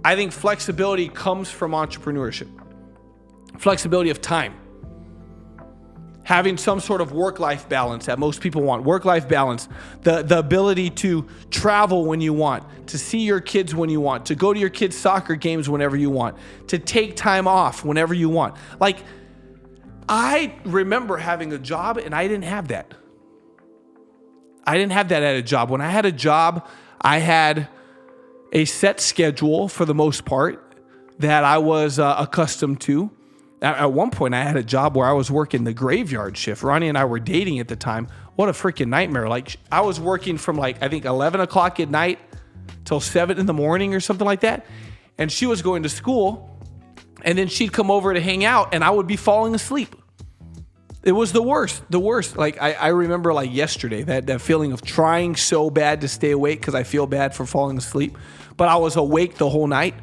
I think flexibility comes from entrepreneurship. Flexibility of time. Having some sort of work-life balance that most people want. Work-life balance. The ability to travel when you want, to see your kids when you want, to go to your kids' soccer games whenever you want, to take time off whenever you want. Like, I remember having a job and I didn't have that. I didn't have that at a job. When I had a job, I had a set schedule for the most part that I was accustomed to. At one point, I had a job where I was working the graveyard shift. Ronnie and I were dating at the time. What a freaking nightmare. Like, I was working from I think 11 o'clock at night till 7 in the morning or something like that. And she was going to school, and then she'd come over to hang out, and I would be falling asleep. It was the worst. Like, I remember like yesterday, that feeling of trying so bad to stay awake because I feel bad for falling asleep. But I was awake the whole night.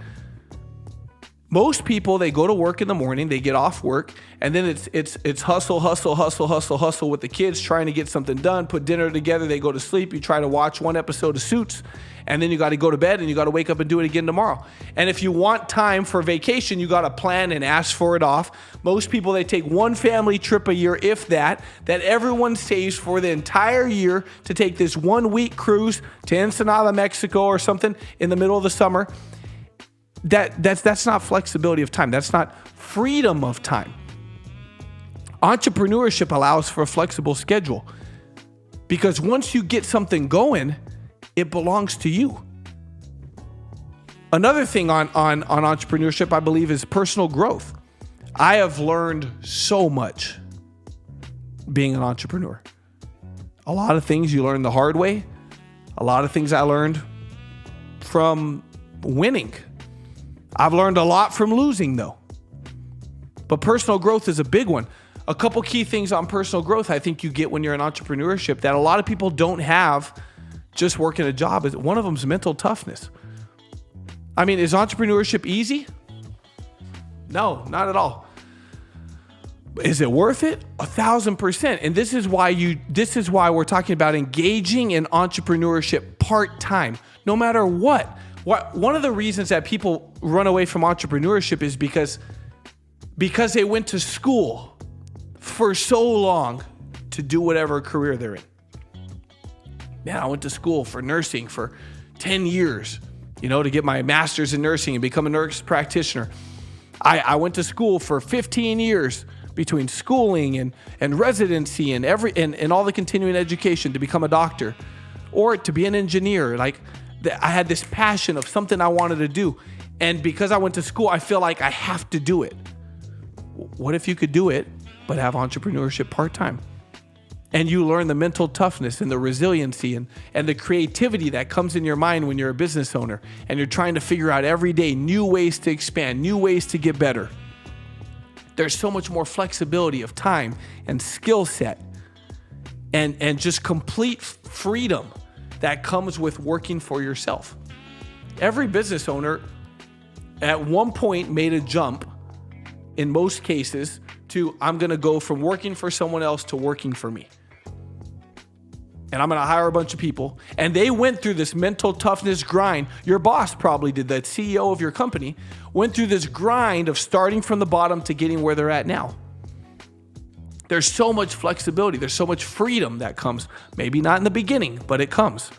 Most people, they go to work in the morning, they get off work, and then it's hustle with the kids, trying to get something done, put dinner together, they go to sleep, you try to watch one episode of Suits, and then you got to go to bed and you got to wake up and do it again tomorrow. And if you want time for vacation, you got to plan and ask for it off. Most people, they take one family trip a year, if that everyone saves for the entire year to take this 1 week cruise to Ensenada, Mexico or something in the middle of the summer. That's not flexibility of time. That's not freedom of time. Entrepreneurship allows for a flexible schedule because once you get something going, it belongs to you. Another thing on entrepreneurship, I believe, is personal growth. I have learned so much being an entrepreneur. A lot of things you learn the hard way. A lot of things I learned from winning. I've learned a lot from losing, though. But personal growth is a big one. A couple key things on personal growth I think you get when you're in entrepreneurship that a lot of people don't have just working a job. One of them is mental toughness. I mean, is entrepreneurship easy? No, not at all. Is it worth it? 1,000%. And this is why we're talking about engaging in entrepreneurship part-time, no matter what. One of the reasons that people run away from entrepreneurship is because they went to school for so long to do whatever career they're in. Man, I went to school for nursing for 10 years, to get my master's in nursing and become a nurse practitioner. I went to school for 15 years between schooling and residency and all the continuing education to become a doctor or to be an engineer. Like, I had this passion of something I wanted to do. And because I went to school, I feel like I have to do it. What if you could do it, but have entrepreneurship part-time? And you learn the mental toughness and the resiliency and the creativity that comes in your mind when you're a business owner and you're trying to figure out every day new ways to expand, new ways to get better. There's so much more flexibility of time and skill set and just complete freedom that comes with working for yourself. Every business owner at one point made a jump, in most cases, to I'm going to go from working for someone else to working for me. And I'm going to hire a bunch of people. And they went through this mental toughness grind. Your boss probably did that. CEO of your company went through this grind of starting from the bottom to getting where they're at now. There's so much flexibility. There's so much freedom that comes. Maybe not in the beginning, but it comes.